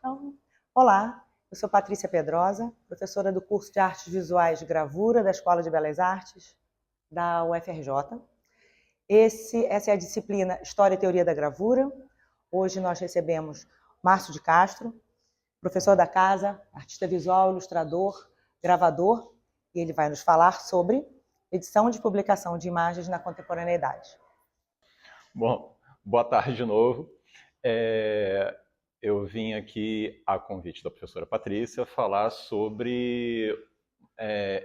Então, olá, eu sou Patrícia Pedrosa, professora do curso de Artes Visuais de Gravura da Escola de Belas Artes da UFRJ. Essa é a disciplina História e Teoria da Gravura. Hoje nós recebemos Márcio de Castro, professor da casa, artista visual, ilustrador, gravador, e ele vai nos falar sobre edição de publicação de imagens na contemporaneidade. Bom, boa tarde de novo. Eu vim aqui, a convite da professora Patrícia, falar sobre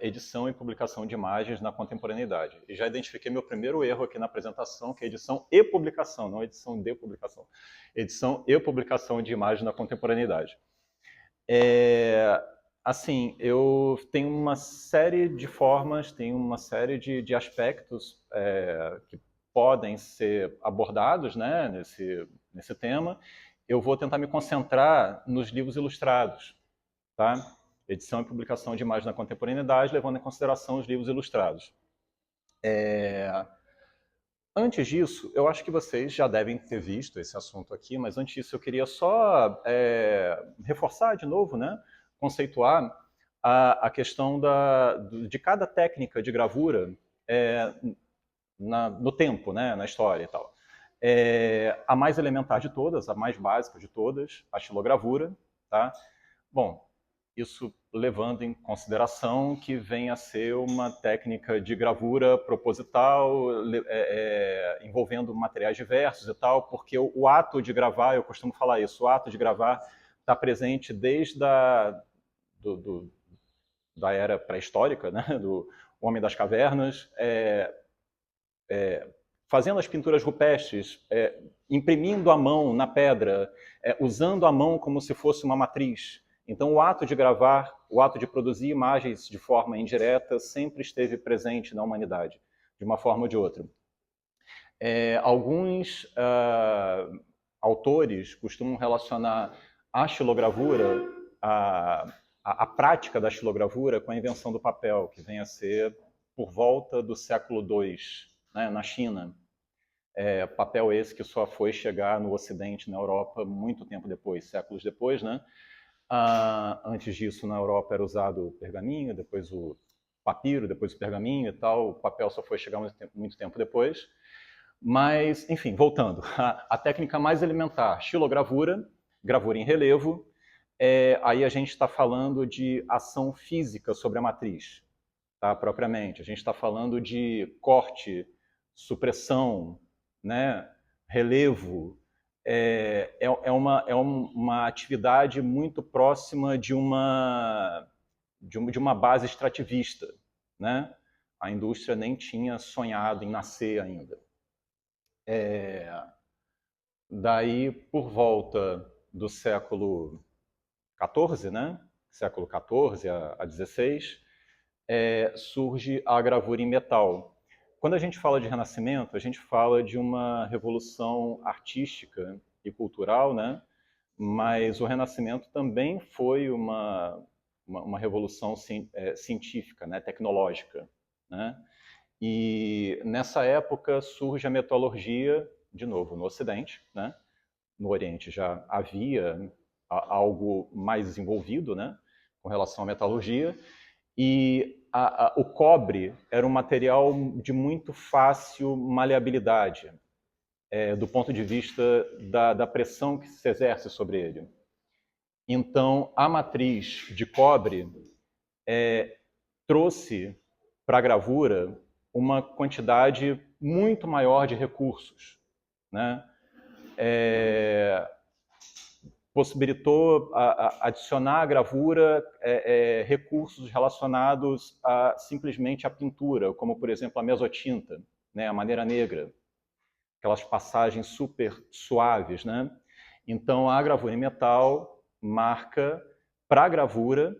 edição e publicação de imagens na contemporaneidade. E já identifiquei meu primeiro erro aqui na apresentação, que é edição e publicação, não edição de publicação. Edição e publicação de imagens na contemporaneidade. Assim, eu tenho uma série de formas, tenho uma série de aspectos que podem ser abordados, né, nesse tema. Eu vou tentar me concentrar nos livros ilustrados, tá? Edição e publicação de imagens na contemporaneidade, levando em consideração os livros ilustrados. Antes disso, eu acho que vocês já devem ter visto esse assunto aqui, mas antes disso eu queria só reforçar de novo, né, conceituar a questão de cada técnica de gravura no tempo, né, na história e tal. A mais elementar de todas, a mais básica de todas, a xilogravura, tá? Bom, isso levando em consideração que vem a ser uma técnica de gravura proposital, envolvendo materiais diversos e tal, porque o ato de gravar, eu costumo falar isso, o ato de gravar está presente desde da era pré-histórica, né, do Homem das Cavernas, fazendo as pinturas rupestres, imprimindo a mão na pedra, usando a mão como se fosse uma matriz. Então, o ato de gravar, o ato de produzir imagens de forma indireta sempre esteve presente na humanidade, de uma forma ou de outra. Alguns autores costumam relacionar a xilogravura, a prática da xilogravura, com a invenção do papel, que vem a ser por volta do século II, né, na China. Papel esse que só foi chegar no Ocidente, na Europa, muito tempo depois, séculos depois, né? Antes disso, na Europa era usado o pergaminho, depois o papiro, depois o pergaminho e tal. O papel só foi chegar muito tempo depois. Mas, enfim, voltando. A técnica mais elementar, xilogravura, gravura em relevo. Aí a gente está falando de ação física sobre a matriz, tá, propriamente. A gente está falando de corte, supressão, né, relevo. É uma atividade muito próxima de uma base extrativista, né? A indústria nem tinha sonhado em nascer ainda. Daí, por volta do século XIV, né? Século XIV a XVI, surge a gravura em metal. Quando a gente fala de Renascimento, a gente fala de uma revolução artística e cultural, né? Mas o Renascimento também foi uma revolução científica, né? Tecnológica, né? E nessa época surge a metalurgia, de novo, no Ocidente, né? No Oriente já havia algo mais desenvolvido, né? Com relação à metalurgia, e o cobre era um material de muito fácil maleabilidade, do ponto de vista da pressão que se exerce sobre ele. Então, a matriz de cobre trouxe para a gravura uma quantidade muito maior de recursos, né? Possibilitou adicionar à gravura recursos relacionados simplesmente à pintura, como, por exemplo, a mesotinta, né, a maneira negra, aquelas passagens super suaves, né? Então, a gravura em metal marca, para a gravura,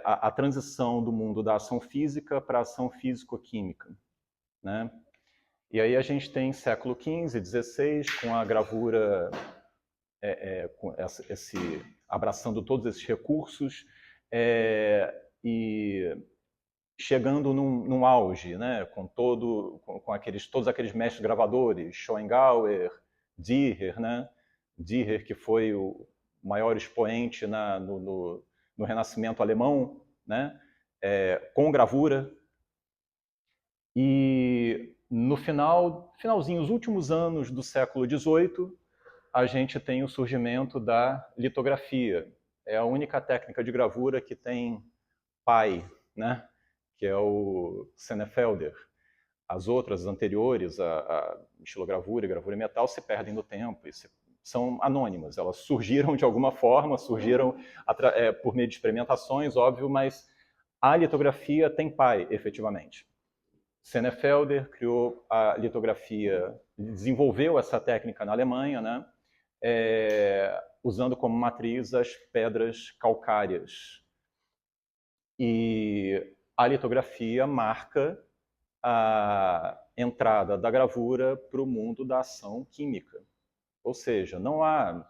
a transição do mundo da ação física para a ação físico-química, né? E aí a gente tem século XV, XVI, com a gravura com abraçando todos esses recursos e chegando num auge, né, com todos aqueles mestres gravadores, Schoengauer, Dürer, né, Dürer que foi maior expoente no Renascimento alemão, né? Com gravura. E no finalzinho, os últimos anos do século XVIII, a gente tem o surgimento da litografia. É a única técnica de gravura que tem pai, né? Que é o Senefelder. As outras anteriores, a estilogravura e gravura em metal, se perdem no tempo, são anônimas. Elas surgiram de alguma forma, surgiram por meio de experimentações, óbvio, mas a litografia tem pai, efetivamente. Senefelder criou a litografia, desenvolveu essa técnica na Alemanha, né? Usando como matriz as pedras calcárias. E a litografia marca a entrada da gravura para o mundo da ação química. Ou seja, não há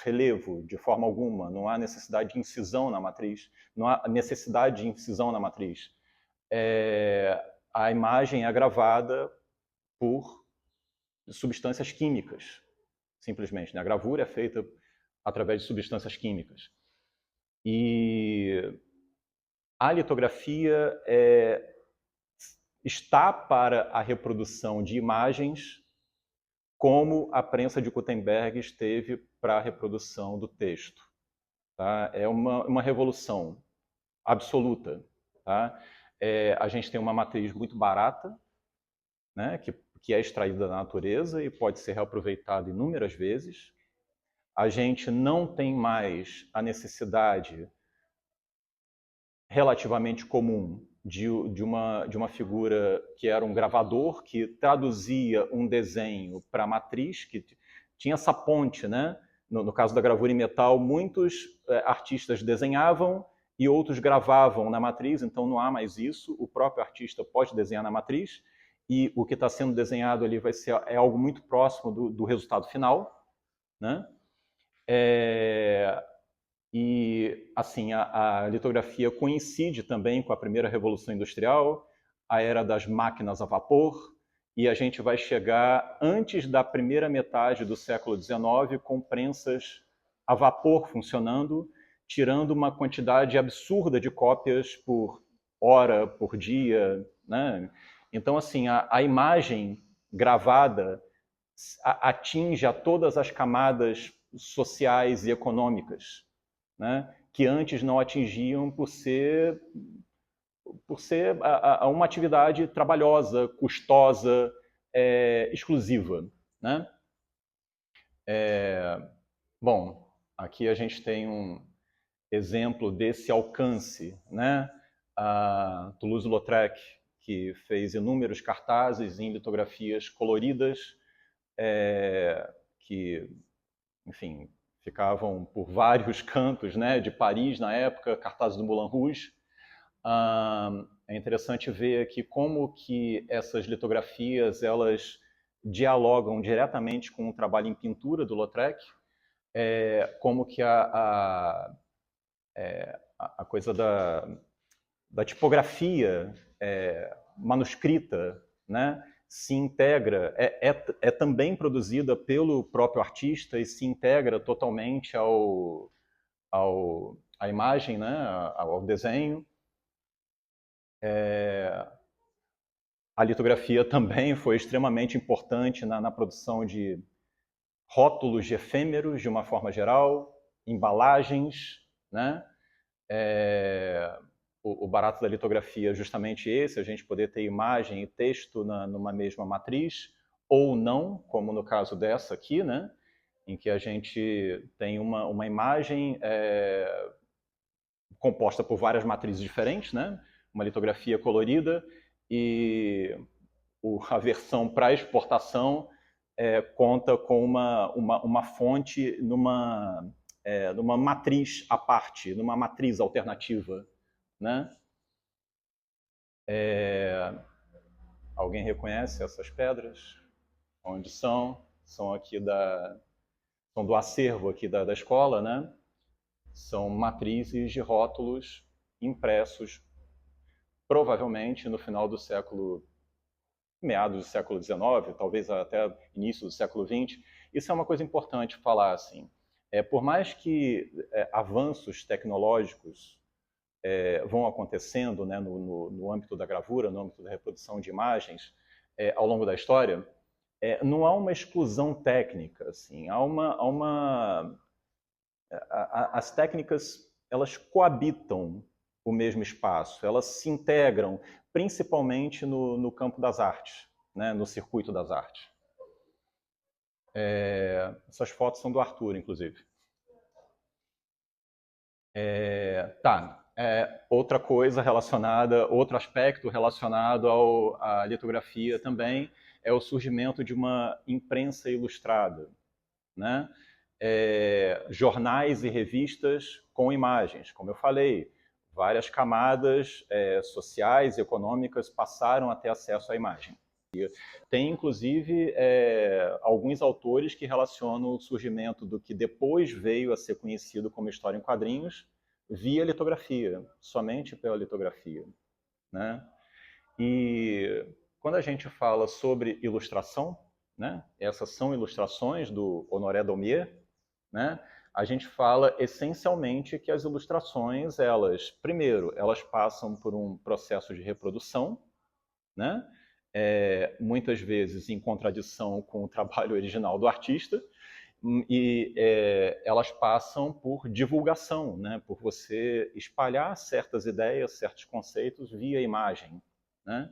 relevo de forma alguma, não há necessidade de incisão na matriz, não há necessidade de incisão na matriz. A imagem é gravada por substâncias químicas, simplesmente. Né? A gravura é feita através de substâncias químicas. E a litografia está para a reprodução de imagens como a prensa de Gutenberg esteve para a reprodução do texto. Tá? É uma revolução absoluta. Tá? A gente tem uma matriz muito barata, né, que é extraída da natureza e pode ser reaproveitada inúmeras vezes. A gente não tem mais a necessidade relativamente comum de uma figura que era um gravador, que traduzia um desenho para a matriz, que tinha essa ponte, né? No caso da gravura em metal, muitos artistas desenhavam e outros gravavam na matriz, então não há mais isso. O próprio artista pode desenhar na matriz e o que está sendo desenhado ali é algo muito próximo do resultado final, né? E, assim, a litografia coincide também com a primeira revolução industrial, a era das máquinas a vapor, e a gente vai chegar antes da primeira metade do século XIX com prensas a vapor funcionando, tirando uma quantidade absurda de cópias por hora, por dia, né? Então, assim, a imagem gravada atinge a todas as camadas sociais e econômicas, né, que antes não atingiam por ser uma atividade trabalhosa, custosa, exclusiva. Né? Bom, aqui a gente tem um exemplo desse alcance. Né? A Toulouse-Lautrec, que fez inúmeros cartazes em litografias coloridas, que, enfim, ficavam por vários cantos, né, de Paris na época, cartazes do Moulin Rouge. É interessante ver aqui como que essas litografias elas dialogam diretamente com o trabalho em pintura do Lautrec, como que a coisa da tipografia manuscrita, né, se integra, é também produzida pelo próprio artista e se integra totalmente à imagem, né, ao desenho. A litografia também foi extremamente importante na produção de rótulos de efêmeros, de uma forma geral, embalagens, né? O barato da litografia é justamente esse, a gente poder ter imagem e texto numa mesma matriz, ou não, como no caso dessa aqui, né, em que a gente tem uma imagem composta por várias matrizes diferentes, né, uma litografia colorida, e a versão para exportação conta com uma fonte numa matriz à parte, numa matriz alternativa. Né? Alguém reconhece essas pedras? Onde são? São aqui são do acervo aqui da escola, né? São matrizes de rótulos impressos provavelmente no final do meados do século XIX, talvez até início do século XX. Isso é uma coisa importante falar, assim. Por mais que avanços tecnológicos vão acontecendo, né, no âmbito da gravura, no âmbito da reprodução de imagens, ao longo da história, não há uma exclusão técnica, assim, as técnicas, elas coabitam o mesmo espaço, elas se integram, principalmente no campo das artes, né, no circuito das artes. Essas fotos são do Arthur, inclusive. Outra coisa relacionada, outro aspecto relacionado à litografia também é o surgimento de uma imprensa ilustrada, né? Jornais e revistas com imagens, como eu falei, várias camadas sociais e econômicas passaram a ter acesso à imagem. Tem, inclusive, alguns autores que relacionam o surgimento do que depois veio a ser conhecido como história em quadrinhos via litografia, somente pela litografia, né? E quando a gente fala sobre ilustração, né, essas são ilustrações do Honoré Daumier, né, a gente fala essencialmente que as ilustrações, primeiro, elas passam por um processo de reprodução, né, muitas vezes em contradição com o trabalho original do artista, e elas passam por divulgação, né, por você espalhar certas ideias, certos conceitos via imagem, né?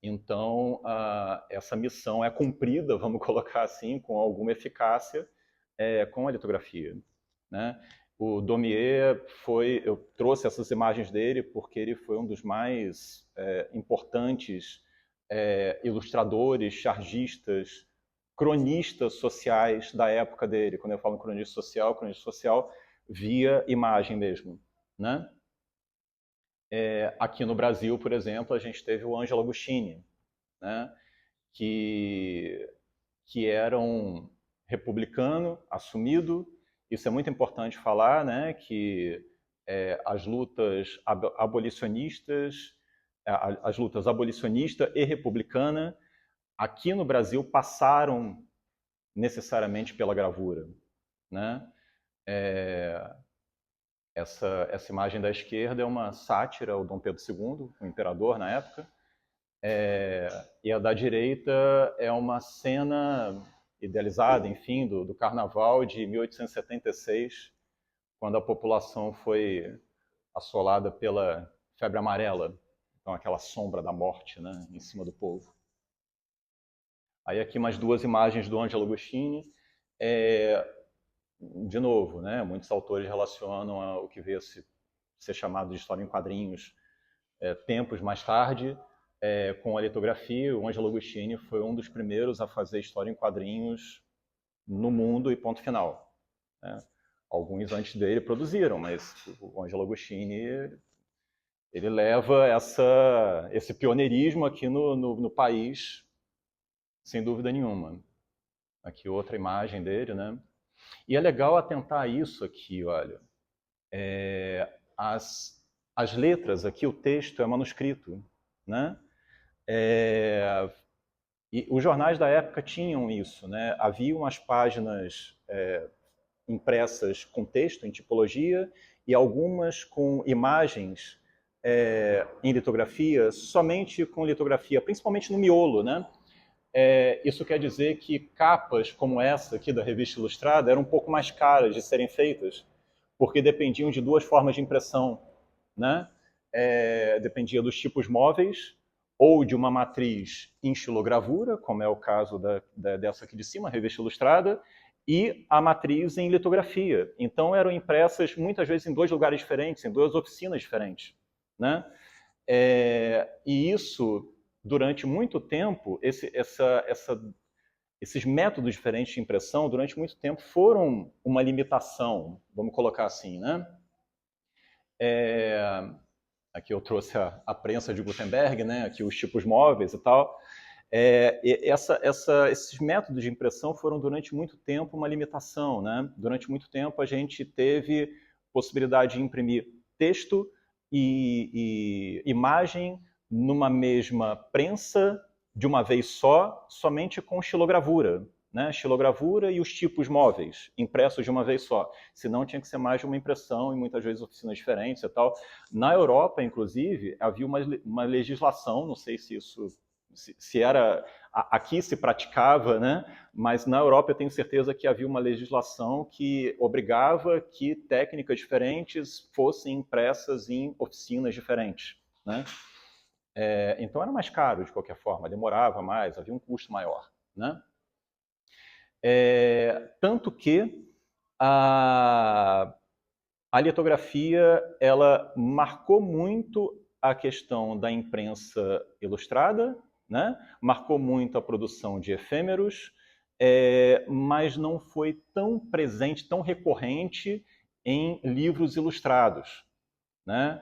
Então, essa missão é cumprida, vamos colocar assim, com alguma eficácia com a litografia, né? O Daumier eu trouxe essas imagens dele porque ele foi um dos mais importantes ilustradores, chargistas, cronistas sociais da época dele. Quando eu falo cronista social via imagem mesmo, né? Aqui no Brasil, por exemplo, a gente teve o Ângelo Agostini, né? que era um republicano assumido. Isso é muito importante falar, né? Que as lutas abolicionistas, as lutas abolicionista e republicana, aqui no Brasil passaram necessariamente pela gravura, né? Essa imagem da esquerda é uma sátira ao Dom Pedro II, o imperador na época, e a da direita é uma cena idealizada, enfim, do Carnaval de 1876, quando a população foi assolada pela febre amarela, então aquela sombra da morte, né, em cima do povo. Aí aqui mais duas imagens do Ângelo Agostini. De novo, né, muitos autores relacionam o que veio a ser chamado de história em quadrinhos tempos mais tarde, com a litografia. O Ângelo Agostini foi um dos primeiros a fazer história em quadrinhos no mundo e ponto final, né? Alguns antes dele produziram, mas o Ângelo Agostini ele leva esse pioneirismo aqui no país, sem dúvida nenhuma. Aqui outra imagem dele, né? E é legal atentar isso aqui, olha. As letras aqui, o texto é manuscrito, né? E os jornais da época tinham isso, né? Havia umas páginas impressas com texto, em tipologia, e algumas com imagens em litografia, somente com litografia, principalmente no miolo, né? Isso quer dizer que capas como essa aqui da Revista Ilustrada eram um pouco mais caras de serem feitas, porque dependiam de duas formas de impressão, né? Dependia dos tipos móveis, ou de uma matriz em estilogravura, como é o caso dessa aqui de cima, a Revista Ilustrada, e a matriz em litografia. Então eram impressas muitas vezes em dois lugares diferentes, em duas oficinas diferentes, né? E isso, durante muito tempo, esses métodos diferentes de impressão, durante muito tempo, foram uma limitação, vamos colocar assim, né? Aqui eu trouxe a prensa de Gutenberg, né? Aqui os tipos móveis e tal. Esses métodos de impressão foram durante muito tempo uma limitação, né? Durante muito tempo a gente teve possibilidade de imprimir texto e imagem numa mesma prensa de uma vez só, somente com estilogravura, né? Xilogravura e os tipos móveis, impressos de uma vez só. Senão tinha que ser mais de uma impressão e muitas vezes oficinas diferentes e tal. Na Europa, inclusive, havia uma legislação, não sei se isso se era aqui se praticava, né? Mas na Europa eu tenho certeza que havia uma legislação que obrigava que técnicas diferentes fossem impressas em oficinas diferentes, né? Então era mais caro de qualquer forma, demorava mais, havia um custo maior, né? Tanto que a litografia ela marcou muito a questão da imprensa ilustrada, né? Marcou muito a produção de efêmeros, mas não foi tão presente, tão recorrente em livros ilustrados, né?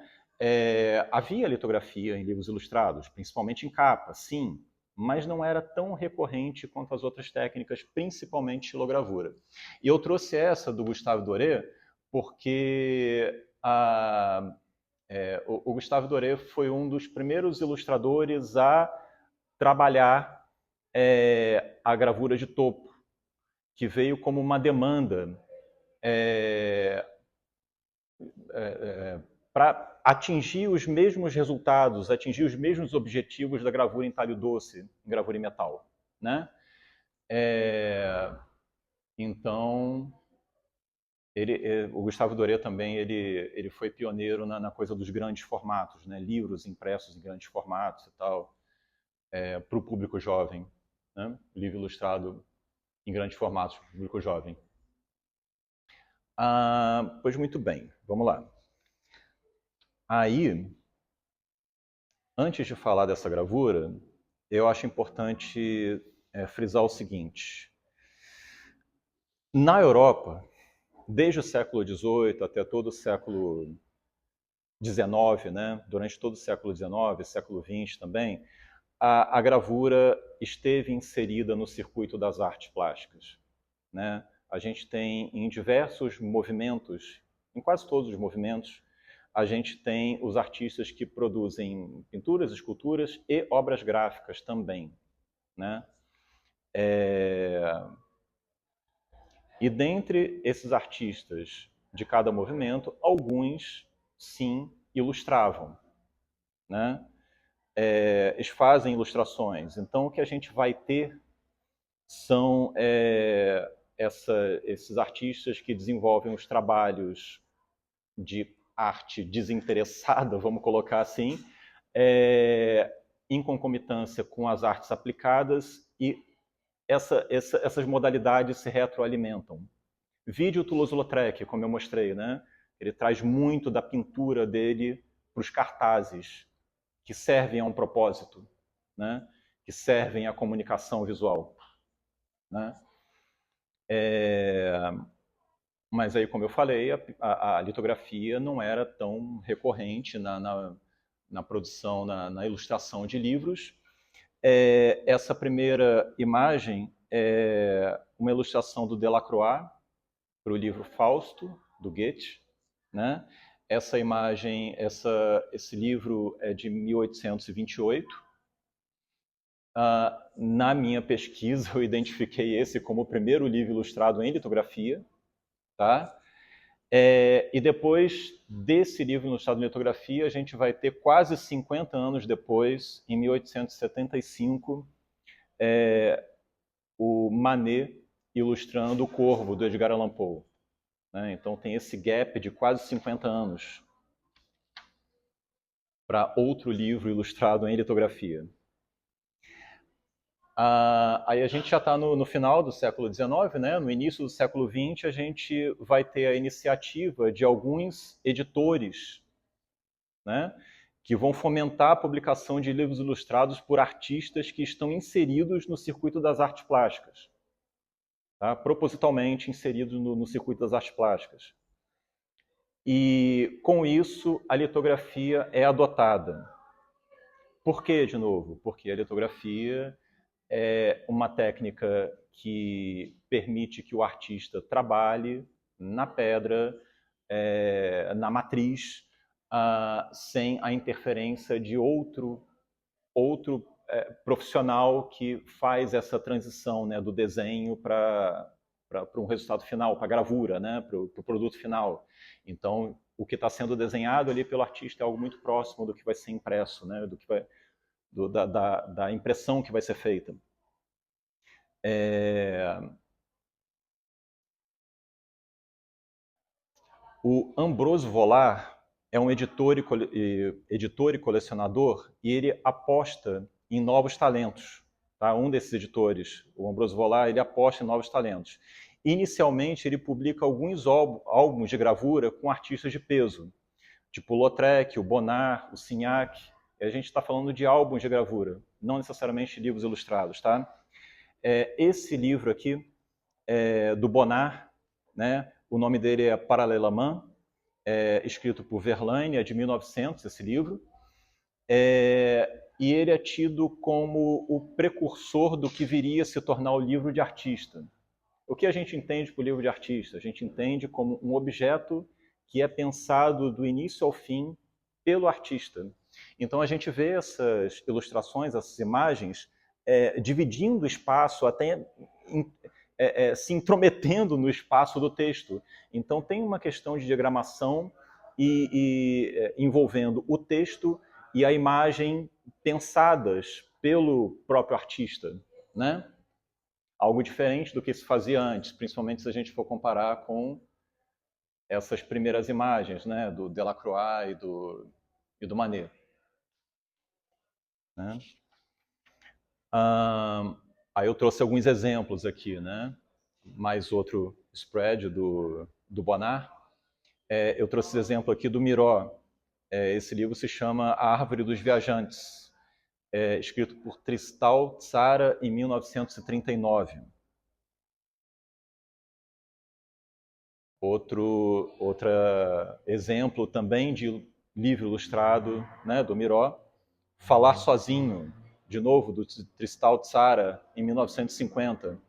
Havia litografia em livros ilustrados, principalmente em capa, sim, mas não era tão recorrente quanto as outras técnicas, principalmente xilogravura. E eu trouxe essa do Gustave Doré porque o Gustave Doré foi um dos primeiros ilustradores a trabalhar a gravura de topo, que veio como uma demanda para atingir os mesmos resultados, atingir os mesmos objetivos da gravura em talho doce, em gravura em metal, né? Então, o Gustave Doré também ele foi pioneiro na coisa dos grandes formatos, né? Livros impressos em grandes formatos e tal, para o público jovem, né? Livro ilustrado em grandes formatos para o público jovem. Pois muito bem, vamos lá. Aí, antes de falar dessa gravura, eu acho importante frisar o seguinte. Na Europa, desde o século XVIII até todo o século XIX, né? Durante todo o século XIX, século XX também, a gravura esteve inserida no circuito das artes plásticas, né? A gente tem em diversos movimentos, em quase todos os movimentos, a gente tem os artistas que produzem pinturas, esculturas e obras gráficas também, né? E dentre esses artistas de cada movimento, alguns, sim, ilustravam, né? Eles fazem ilustrações. Então, o que a gente vai ter são esses artistas que desenvolvem os trabalhos de arte desinteressada, vamos colocar assim, em concomitância com as artes aplicadas, e essas modalidades se retroalimentam. Vide o Toulouse-Lautrec, como eu mostrei, né? Ele traz muito da pintura dele para os cartazes, que servem a um propósito, né? Que servem à comunicação visual, né? Mas aí, como eu falei, a litografia não era tão recorrente na produção, na ilustração de livros. Essa primeira imagem é uma ilustração do Delacroix para o livro Fausto, do Goethe, né? Essa imagem, esse livro é de 1828. Na minha pesquisa, eu identifiquei esse como o primeiro livro ilustrado em litografia, tá? E depois desse livro ilustrado em litografia, a gente vai ter quase 50 anos depois, em 1875, o Manet ilustrando O Corvo, do Edgar Allan Poe, né? Então tem esse gap de quase 50 anos para outro livro ilustrado em litografia. Aí a gente já está no final do século XIX, né? No início do século XX, a gente vai ter a iniciativa de alguns editores, né? Que vão fomentar a publicação de livros ilustrados por artistas que estão inseridos no circuito das artes plásticas, tá? Propositalmente inseridos no circuito das artes plásticas. E, com isso, a litografia é adotada. Por quê, de novo? Porque a litografia é uma técnica que permite que o artista trabalhe na pedra, na matriz, sem a interferência de outro profissional que faz essa transição, né, do desenho para um resultado final, para a gravura, né, para o produto final. Então, o que está sendo desenhado ali pelo artista é algo muito próximo do que vai ser impresso, né, da impressão que vai ser feita. O Ambrose Vollard é um editor e colecionador, e ele aposta em novos talentos. Tá? Um desses editores, o Ambrose Vollard, ele aposta em novos talentos. Inicialmente, ele publica alguns álbuns de gravura com artistas de peso, tipo o Lautrec, o Bonnard, o Signac. E a gente está falando de álbuns de gravura, não necessariamente livros ilustrados. Tá? Esse livro aqui é do Bonnard, né? O nome dele é Parallèlement, escrito por Verlaine, é de 1900, esse livro. E ele é tido como o precursor do que viria a se tornar o livro de artista. O que a gente entende por livro de artista? A gente entende como um objeto que é pensado do início ao fim pelo artista. Então a gente vê essas ilustrações, essas imagens, dividindo o espaço, até se intrometendo no espaço do texto. Então tem uma questão de diagramação envolvendo o texto e a imagem pensadas pelo próprio artista, né? Algo diferente do que se fazia antes, principalmente se a gente for comparar com essas primeiras imagens, né, do Delacroix e do Manet. Né? Aí eu trouxe alguns exemplos aqui, né? Mais outro spread do Bonnard. Eu trouxe esse exemplo aqui do Miró. Esse livro se chama A Árvore dos Viajantes, escrito por Tristan Tzara em 1939. Outro exemplo também de livro ilustrado, né, do Miró, Falar Sozinho, de novo, do Tristan Tzara, em 1950.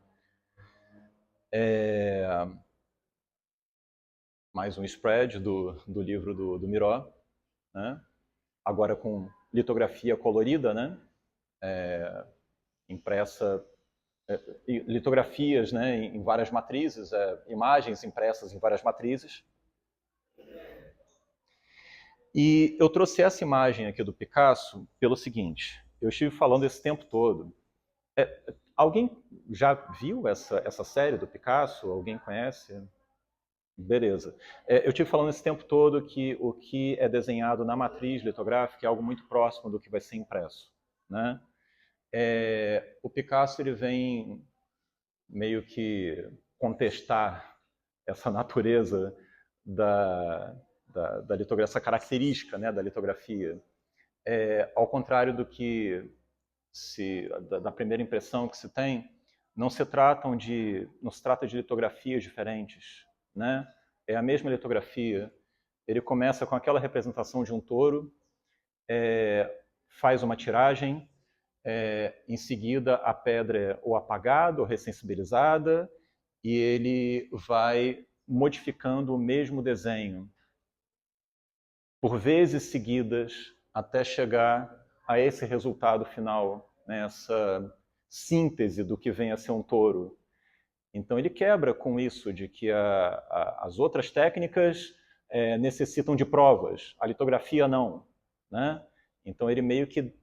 Mais um spread do livro do Miró, né? Agora com litografia colorida, né? Impressa, litografias, né, em várias matrizes, imagens impressas em várias matrizes. E eu trouxe essa imagem aqui do Picasso pelo seguinte: eu estive falando esse tempo todo. Alguém já viu essa série do Picasso? Alguém conhece? Beleza. Eu estive falando esse tempo todo que o que é desenhado na matriz litográfica é algo muito próximo do que vai ser impresso, né? O Picasso ele vem meio que contestar essa natureza da litografia, essa característica, né, da litografia. Ao contrário do que da primeira impressão que se tem, não se trata de litografias diferentes, né? É a mesma litografia. Ele começa com aquela representação de um touro, faz uma tiragem, em seguida a pedra é ou apagada ou ressensibilizada, e ele vai modificando o mesmo desenho por vezes seguidas até chegar a esse resultado final, né, essa síntese do que vem a ser um touro. Então ele quebra com isso de que as outras técnicas necessitam de provas, a litografia não, né? Então ele meio que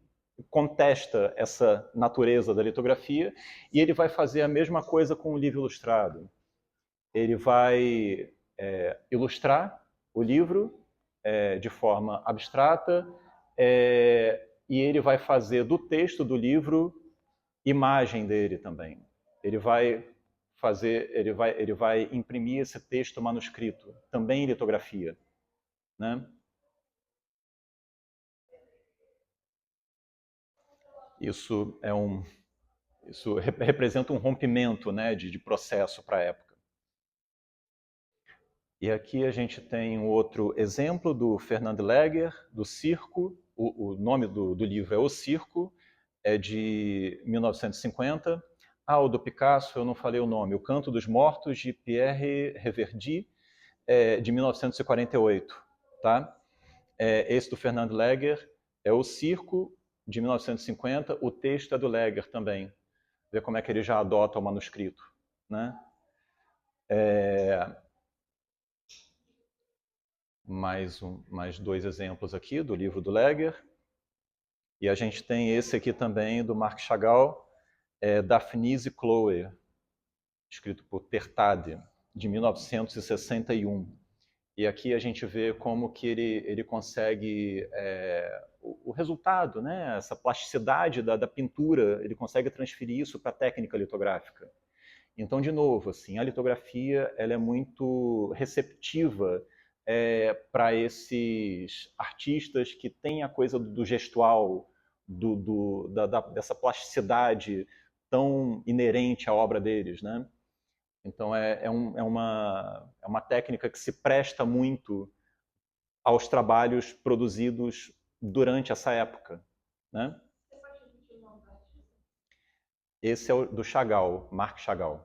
contesta essa natureza da litografia e ele vai fazer a mesma coisa com o livro ilustrado. Ele vai ilustrar o livro de forma abstrata, e ele vai fazer do texto do livro imagem dele também. Ele vai imprimir esse texto manuscrito, também em litografia, né? Isso representa um rompimento, né, de processo para a época. E aqui a gente tem um outro exemplo do Fernand Léger, do Circo. O nome do livro é O Circo, é de 1950. O do Picasso, eu não falei o nome, O Canto dos Mortos, de Pierre Reverdy, de 1948. Tá? Esse do Fernand Léger é O Circo, de 1950, o texto é do Legger também. Ver como é que ele já adota o manuscrito, né? Mais dois exemplos aqui do livro do Legger. E a gente tem esse aqui também do Marc Chagall, Daphnis e Chloe, escrito por Tertade, de 1961. E aqui a gente vê como que ele consegue o resultado, né? Essa plasticidade da pintura, ele consegue transferir isso para a técnica litográfica. Então, de novo, assim, a litografia ela é muito receptiva para esses artistas que têm a coisa do gestual, dessa plasticidade tão inerente à obra deles, né? Então, é uma técnica que se presta muito aos trabalhos produzidos durante essa época, né? Você pode repetir o nome do artista? Esse é o do Chagall, Marc Chagall.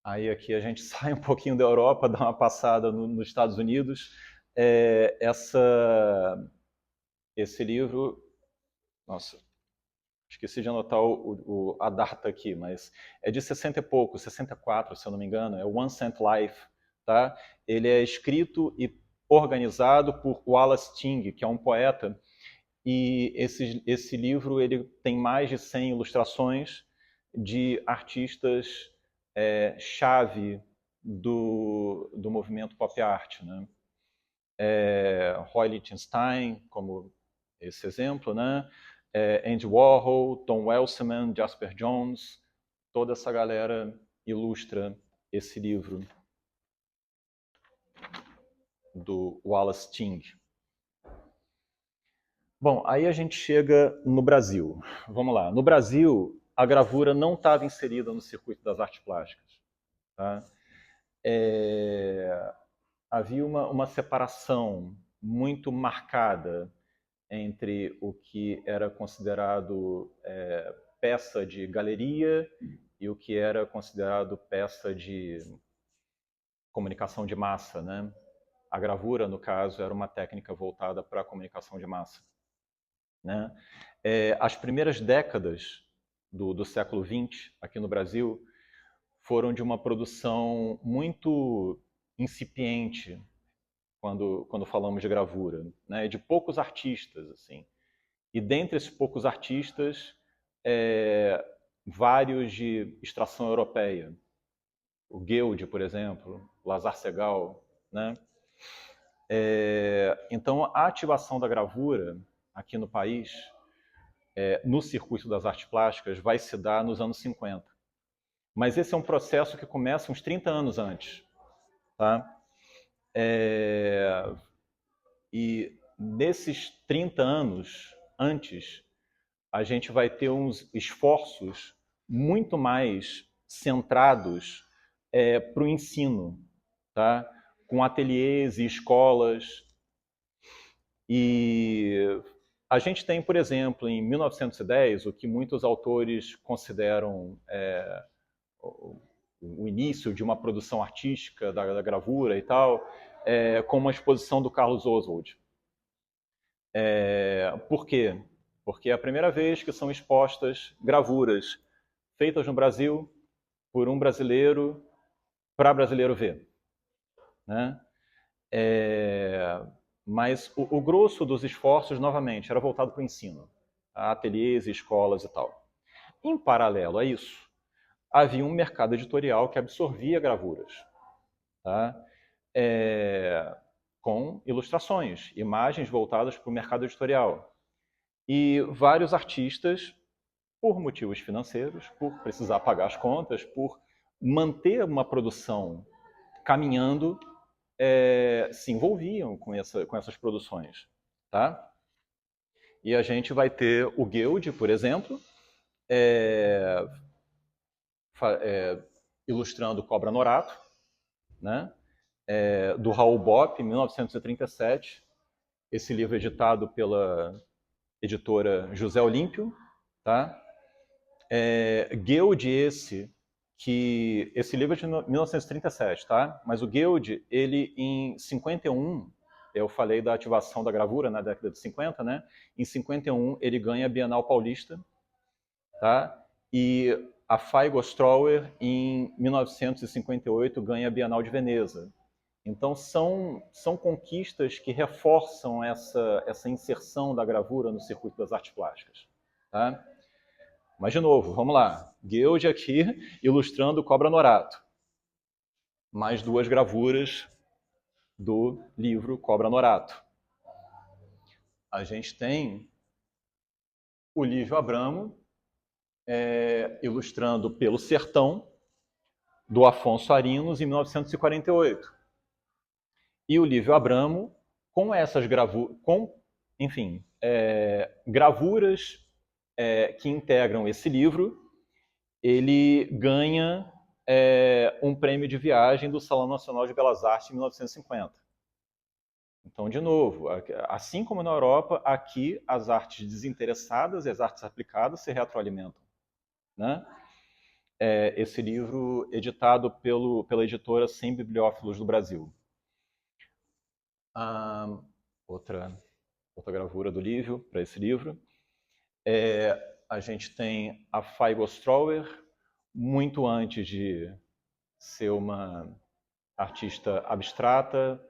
Aí aqui a gente sai um pouquinho da Europa, dá uma passada nos Estados Unidos. Esse livro... Nossa, esqueci de anotar a data aqui, mas é de 60 e pouco, 64, se eu não me engano, é One Cent Life. Tá? Ele é escrito e organizado por Wallace Ting, que é um poeta, e esse livro ele tem mais de 100 ilustrações de artistas chave do movimento pop art, né? Roy Lichtenstein, como esse exemplo, né? Andy Warhol, Tom Welsman, Jasper Johns, toda essa galera ilustra esse livro do Wallace Ting. Bom, aí a gente chega no Brasil. Vamos lá. No Brasil, a gravura não estava inserida no circuito das artes plásticas. Tá? Havia uma separação muito marcada entre o que era considerado peça de galeria e o que era considerado peça de comunicação de massa, né? A gravura, no caso, era uma técnica voltada para a comunicação de massa, né? As primeiras décadas do século XX, aqui no Brasil, foram de uma produção muito incipiente quando falamos de gravura, né? De poucos artistas, assim. E dentre esses poucos artistas, vários de extração europeia. O Guild, por exemplo, Lazar Segal, né? Então, a ativação da gravura aqui no país, no circuito das artes plásticas, vai se dar nos anos 50. Mas esse é um processo que começa uns 30 anos antes. Tá? E nesses 30 anos antes, a gente vai ter uns esforços muito mais centrados para o ensino, tá? Com ateliês e escolas. E a gente tem, por exemplo, em 1910, o que muitos autores consideram o início de uma produção artística da gravura e tal, com uma exposição do Carlos Oswald. Por quê? Porque é a primeira vez que são expostas gravuras feitas no Brasil por um brasileiro para brasileiro ver, né? Mas o grosso dos esforços, novamente, era voltado para o ensino, a ateliês, escolas e tal. Em paralelo a isso, havia um mercado editorial que absorvia gravuras, tá? Com ilustrações, imagens voltadas para o mercado editorial. E vários artistas, por motivos financeiros, por precisar pagar as contas, por manter uma produção caminhando, se envolviam com essas produções. Tá? E a gente vai ter o Guild, por exemplo, ilustrando Cobra Norato, né? Do Raul Bopp, em 1937. Esse livro editado pela editora José Olímpio. Tá? Guild esse livro é de 1937, tá? Mas o Guild, ele em 51, eu falei da ativação da gravura na década de 50, né? Em 51 ele ganha a Bienal Paulista, tá? E a Feigo Strauer, em 1958, ganha a Bienal de Veneza. Então, são conquistas que reforçam essa inserção da gravura no circuito das artes plásticas. Tá? Mas, de novo, vamos lá. Guild aqui, ilustrando Cobra Norato. Mais duas gravuras do livro Cobra Norato. A gente tem o Lívio Abramo, ilustrando Pelo Sertão, do Afonso Arinos, em 1948. E o Lívio Abramo, com essas gravuras, gravuras que integram esse livro, ele ganha um prêmio de viagem do Salão Nacional de Belas Artes em 1950. Então, de novo, assim como na Europa, aqui as artes desinteressadas e as artes aplicadas se retroalimentam, né? Esse livro editado pela editora Sem Bibliófilos do Brasil. Outra gravura do Lívio para esse livro. A gente tem a Feigo Strauer, muito antes de ser uma artista abstrata,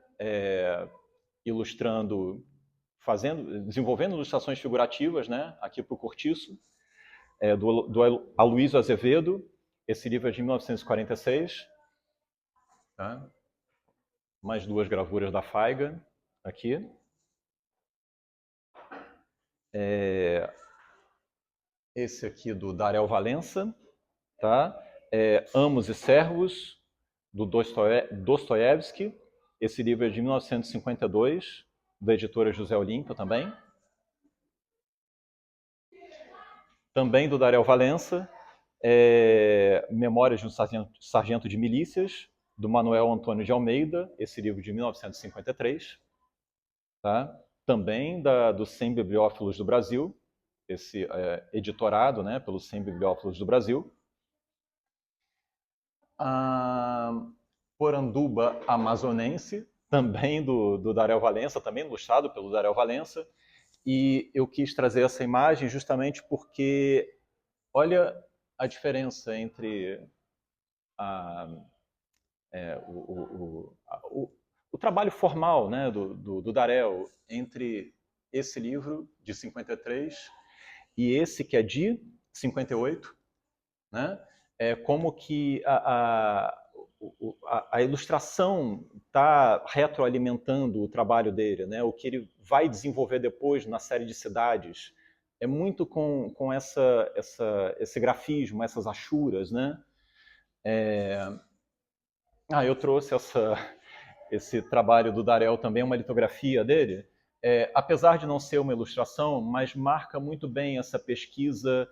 desenvolvendo ilustrações figurativas, né, aqui para o Cortiço, do Aloysio Azevedo. Esse livro é de 1946. Tá? Mais duas gravuras da Feiga aqui. Esse aqui do Darel Valença, tá? Amos e Servos, do Dostoiévski. Esse livro é de 1952, da editora José Olímpio também. Também do Darel Valença, Memórias de um Sargento de Milícias, do Manuel Antônio de Almeida, esse livro de 1953. Tá? Também do Sem Bibliófilos do Brasil, esse editorado, né, pelo Sem Bibliófilos do Brasil. Poranduba Amazonense, também do Darel Valença, também ilustrado pelo Darel Valença. E eu quis trazer essa imagem justamente porque olha a diferença entre o trabalho formal, né, do Darel entre esse livro de 53 e esse que é de 58, né? Como que a ilustração está retroalimentando o trabalho dele, né? O que ele vai desenvolver depois na série de cidades é muito com esse grafismo, essas achuras, né? Eu trouxe esse trabalho do Darel também, uma litografia dele, apesar de não ser uma ilustração, mas marca muito bem essa pesquisa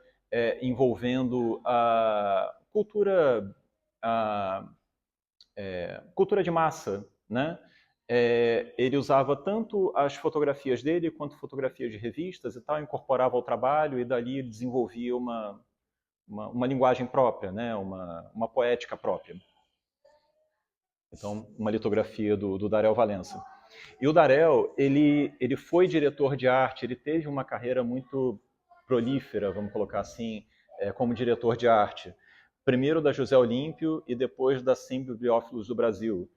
envolvendo a cultura de massa, né? Ele usava tanto as fotografias dele quanto fotografias de revistas e tal, incorporava ao trabalho e dali ele desenvolvia uma linguagem própria, né? Uma poética própria. Então, uma litografia do Darel Valença. E o Darel, ele foi diretor de arte, ele teve uma carreira muito prolífera, vamos colocar assim, como diretor de arte. Primeiro da José Olímpio e depois da Sem Bibliófilos do Brasil.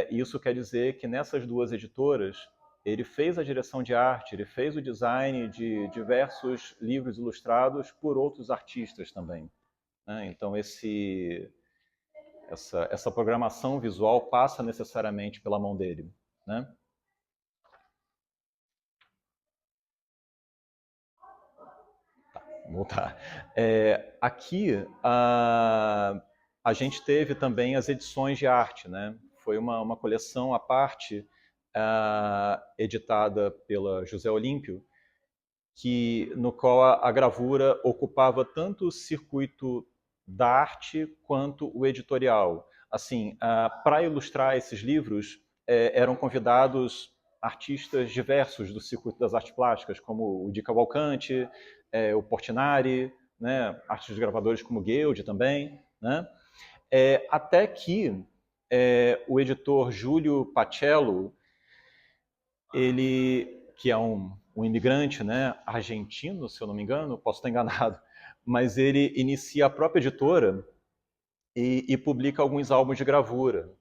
Isso quer dizer que nessas duas editoras, ele fez a direção de arte, ele fez o design de diversos livros ilustrados por outros artistas também. Né? Então, essa programação visual passa necessariamente pela mão dele. Né? Vou voltar. Aqui, a gente teve também as edições de arte. Né? Foi uma coleção à parte, editada pela José Olímpio, no qual a gravura ocupava tanto o circuito da arte quanto o editorial. Assim, para ilustrar esses livros, eram convidados artistas diversos do circuito das artes plásticas, como o Di Cavalcanti, o Portinari, né, artistas gravadores como Guild também, né? Até que o editor Júlio Pacello ele, que é um imigrante, né, argentino, se eu não me engano, posso estar enganado, mas ele inicia a própria editora e publica alguns álbuns de gravura.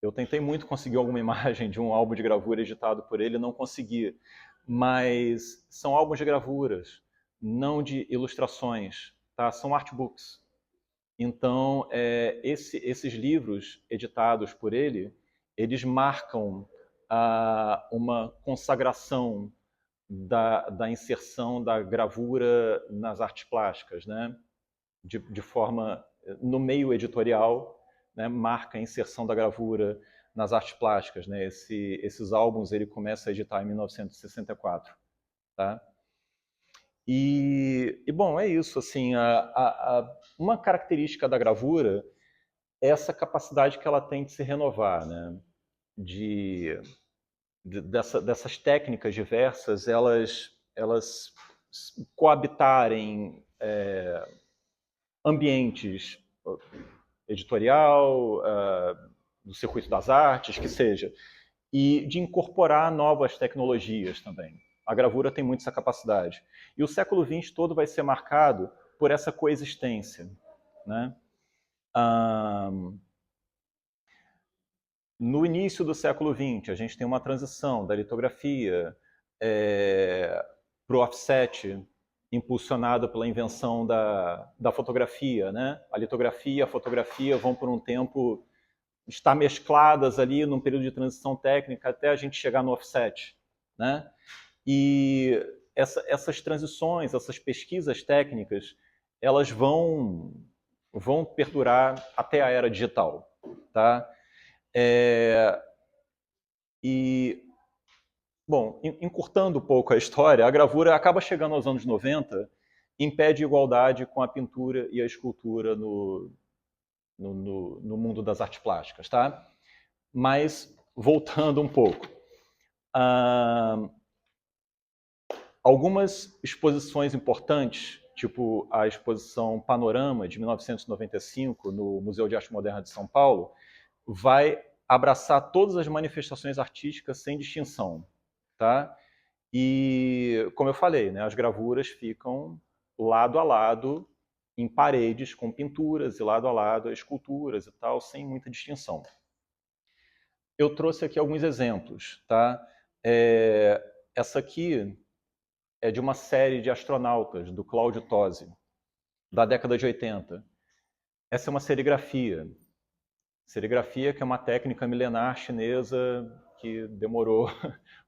Eu tentei muito conseguir alguma imagem de um álbum de gravura editado por ele, não consegui. Mas são álbuns de gravuras, não de ilustrações, tá? São artbooks. Então, esses livros editados por ele, eles marcam uma consagração da inserção da gravura nas artes plásticas, né? De forma, no meio editorial, né, marca a inserção da gravura nas artes plásticas, né? Esses álbuns ele começa a editar em 1964, tá? Bom, é isso. Assim, uma característica da gravura é essa capacidade que ela tem de se renovar, né? Dessas técnicas diversas, elas coabitarem ambientes editorial, do circuito das artes, que seja, e de incorporar novas tecnologias também. A gravura tem muito essa capacidade. E o século XX todo vai ser marcado por essa coexistência, né? No início do século XX, a gente tem uma transição da litografia para o offset, impulsionado pela invenção da fotografia, né? A litografia e a fotografia vão por um tempo estar mescladas ali num período de transição técnica até a gente chegar no offset, né? E essas transições, essas pesquisas técnicas, elas vão perdurar até a era digital, tá? Bom, encurtando um pouco a história, a gravura acaba chegando aos anos 90, impede igualdade com a pintura e a escultura no mundo das artes plásticas, tá? Mas, voltando um pouco, algumas exposições importantes, tipo a exposição Panorama, de 1995, no Museu de Arte Moderna de São Paulo, vai abraçar todas as manifestações artísticas sem distinção, tá? E, como eu falei, né, as gravuras ficam lado a lado em paredes com pinturas e lado a lado esculturas e tal, sem muita distinção. Eu trouxe aqui alguns exemplos, tá? Essa aqui é de uma série de astronautas, do Claudio Tosi, da década de 80. Essa é uma serigrafia. Serigrafia que é uma técnica milenar chinesa que demorou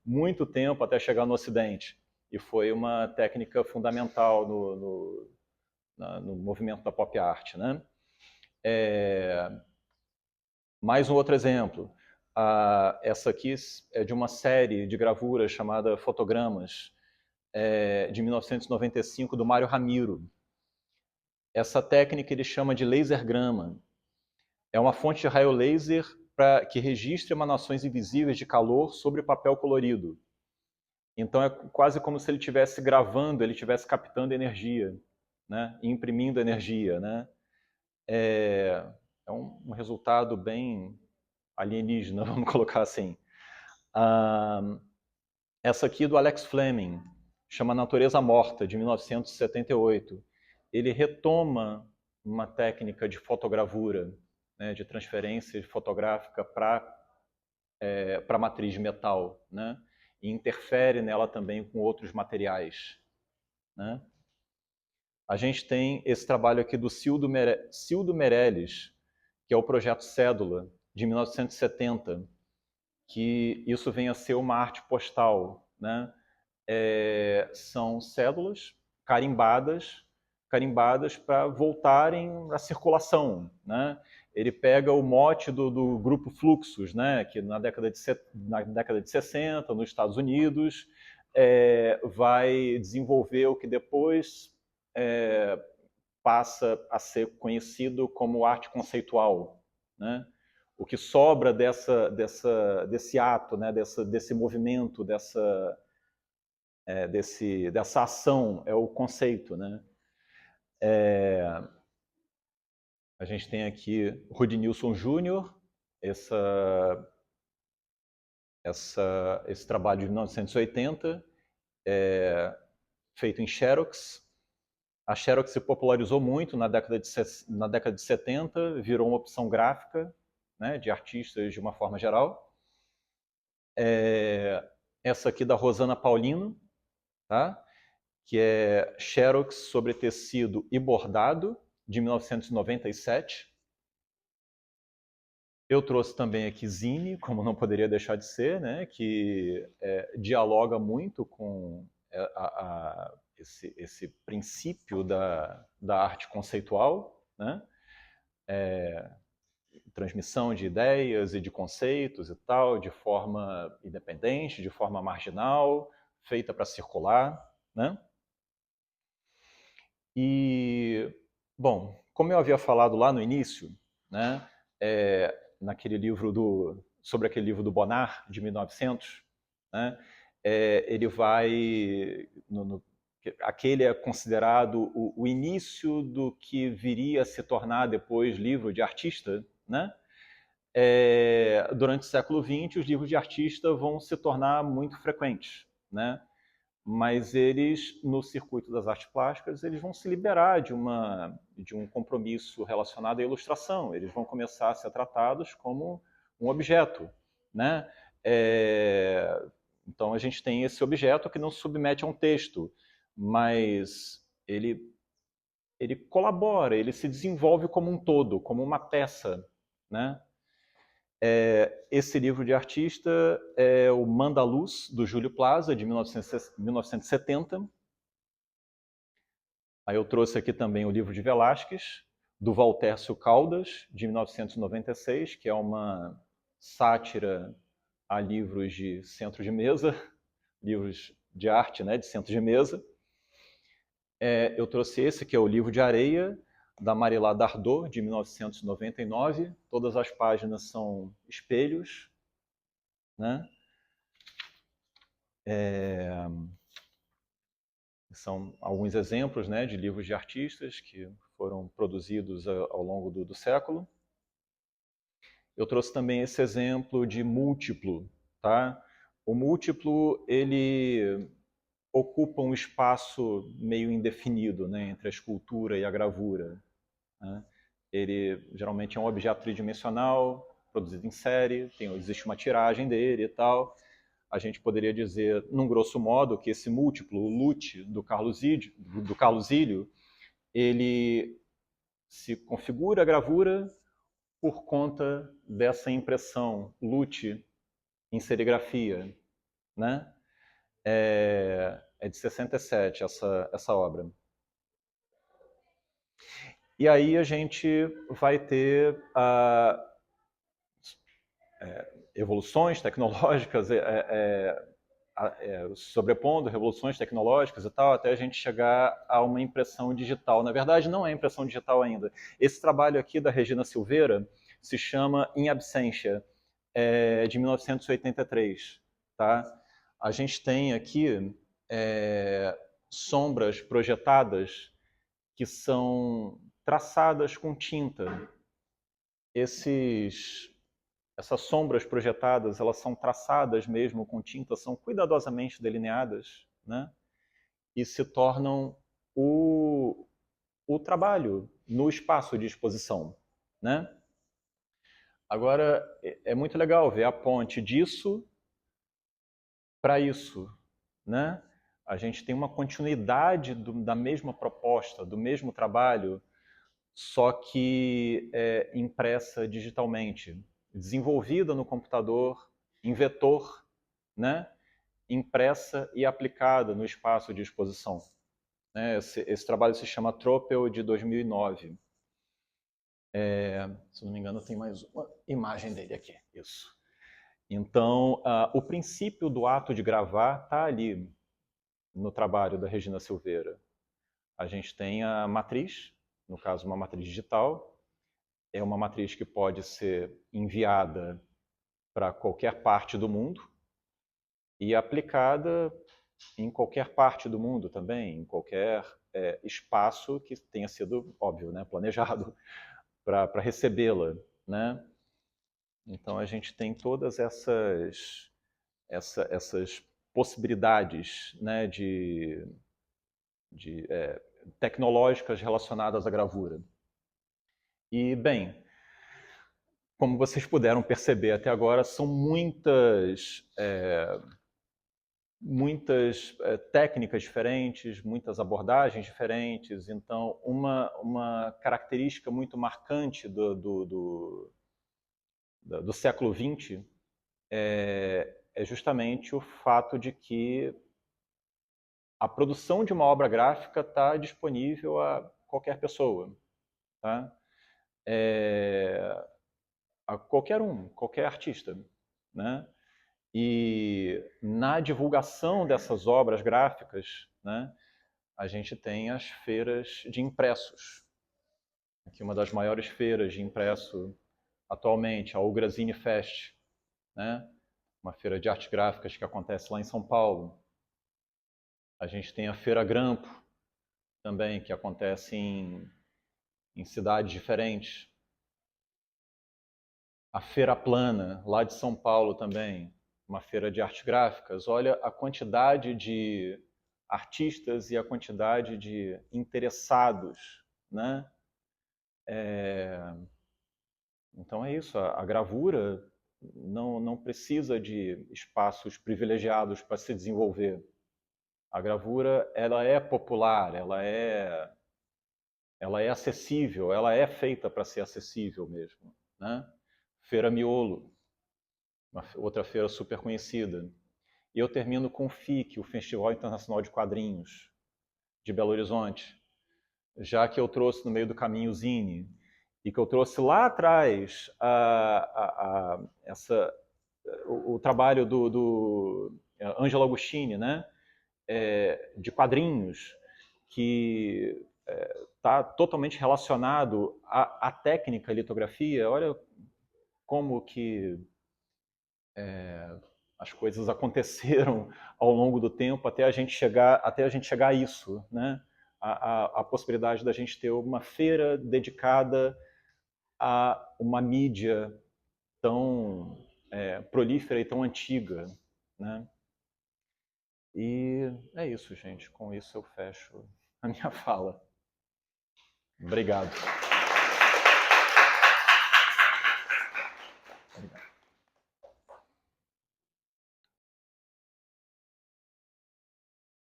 muito tempo até chegar no Ocidente. E foi uma técnica fundamental no movimento da pop art, né? Mais um outro exemplo. Essa aqui é de uma série de gravuras chamada Fotogramas, de 1995, do Mário Ramiro. Essa técnica ele chama de lasergrama. É uma fonte de raio laser que registra emanações invisíveis de calor sobre papel colorido. Então é quase como se ele estivesse gravando, ele estivesse captando energia, né? E imprimindo energia, né? É um resultado bem alienígena, vamos colocar assim. Essa aqui é do Alex Fleming, chama Natureza Morta, de 1978. Ele retoma uma técnica de fotogravura, né, de transferência fotográfica para matriz de metal, né, e interfere nela também com outros materiais, né. A gente tem esse trabalho aqui do Cildo Meirelles, que é o projeto Cédula, de 1970, que isso vem a ser uma arte postal, né? São cédulas carimbadas para voltarem à circulação, né? Ele pega o mote do grupo Fluxus, né? Que na década de 60, nos Estados Unidos, vai desenvolver o que depois passa a ser conhecido como arte conceitual, né? O que sobra desse ato, né? desse movimento, dessa ação é o conceito, né? A gente tem aqui Rudy Nilsson Jr., esse trabalho de 1980, feito em Xerox. A Xerox se popularizou muito na década de 70, virou uma opção gráfica, né, de artistas de uma forma geral. Essa aqui da Rosana Paulino, tá? Que é Xerox sobre tecido e bordado, de 1997. Eu trouxe também aqui Zine, como não poderia deixar de ser, né? Que dialoga muito com esse princípio da arte conceitual, né? Transmissão de ideias e de conceitos e tal, de forma independente, de forma marginal, feita para circular, né? E, bom, como eu havia falado lá no início, né, naquele livro sobre aquele livro do Bonnard, de 1900, né, ele vai... aquele é considerado o início do que viria a se tornar depois livro de artista, né? Durante o século XX, os livros de artista vão se tornar muito frequentes, né? Mas eles, no circuito das artes plásticas, eles vão se liberar de um compromisso relacionado à ilustração. Eles vão começar a ser tratados como um objeto, né? Então a gente tem esse objeto que não se submete a um texto, mas ele colabora, ele se desenvolve como um todo, como uma peça, né? Esse livro de artista é o Mandaluz, do Júlio Plaza, de 1970. Aí eu trouxe aqui também o livro de Velázquez, do Valtércio Caldas, de 1996, que é uma sátira a livros de centro de mesa, livros de arte, né, de centro de mesa. Eu trouxe esse, que é o Livro de Areia, da Marilá Dardot, de 1999. Todas as páginas são espelhos, né? São alguns exemplos, né, de livros de artistas que foram produzidos ao longo do século. Eu trouxe também esse exemplo de múltiplo, tá? O múltiplo, ele ocupa um espaço meio indefinido, né, entre a escultura e a gravura, né? Ele geralmente é um objeto tridimensional, produzido em série, existe uma tiragem dele e tal. A gente poderia dizer, num grosso modo, que esse múltiplo, o LUT do Carlos Ilho, ele se configura a gravura por conta dessa impressão LUT em serigrafia, né? É de 67 essa obra. E aí a gente vai ter evoluções tecnológicas, sobrepondo revoluções tecnológicas e tal, até a gente chegar a uma impressão digital. Na verdade, não é impressão digital ainda. Esse trabalho aqui da Regina Silveira se chama In Absentia, de 1983. Tá? A gente tem aqui sombras projetadas que são traçadas com tinta. Essas sombras projetadas, elas são traçadas mesmo com tinta, são cuidadosamente delineadas, né? E se tornam o trabalho no espaço de exposição, né? Agora, é muito legal ver a ponte disso para isso, né? A gente tem uma continuidade da mesma proposta, do mesmo trabalho, só que impressa digitalmente, desenvolvida no computador, em vetor, né? Impressa e aplicada no espaço de exposição. Esse trabalho se chama Tropel, de 2009. Se não me engano, tem mais uma imagem dele aqui. Isso. Então, o princípio do ato de gravar está ali no trabalho da Regina Silveira. A gente tem a matriz, no caso uma matriz digital, é uma matriz que pode ser enviada para qualquer parte do mundo e aplicada em qualquer parte do mundo também, em qualquer espaço que tenha sido, óbvio, né, planejado para recebê-la, né? Então a gente tem todas essas essas possibilidades, né, tecnológicas relacionadas à gravura. E, bem, como vocês puderam perceber até agora, são muitas técnicas diferentes, muitas abordagens diferentes. Então, uma característica muito marcante do século XX é justamente o fato de que a produção de uma obra gráfica está disponível a qualquer pessoa, tá? A qualquer um, qualquer artista, né? E na divulgação dessas obras gráficas, né, a gente tem as feiras de impressos. Aqui uma das maiores feiras de impresso atualmente, a Ugrazine Fest, né? Uma feira de artes gráficas que acontece lá em São Paulo. A gente tem a Feira Grampo, também, que acontece em cidades diferentes. A Feira Plana, lá de São Paulo também, uma feira de artes gráficas. Olha a quantidade de artistas e a quantidade de interessados, né? Então é isso, a gravura não precisa de espaços privilegiados para se desenvolver. A gravura, ela é popular, ela é acessível, ela é feita para ser acessível mesmo, né? Feira Miolo, outra feira super conhecida. E eu termino com o FIC, o Festival Internacional de Quadrinhos de Belo Horizonte, já que eu trouxe no meio do caminho o Zine, e que eu trouxe lá atrás o trabalho do Ângelo Agostini, né? De quadrinhos, que está totalmente relacionado à técnica litografia. Olha como que as coisas aconteceram ao longo do tempo até a gente chegar a isso, né? A possibilidade da gente ter uma feira dedicada a uma mídia tão prolífera e tão antiga, né? E é isso, gente. Com isso eu fecho a minha fala. Obrigado.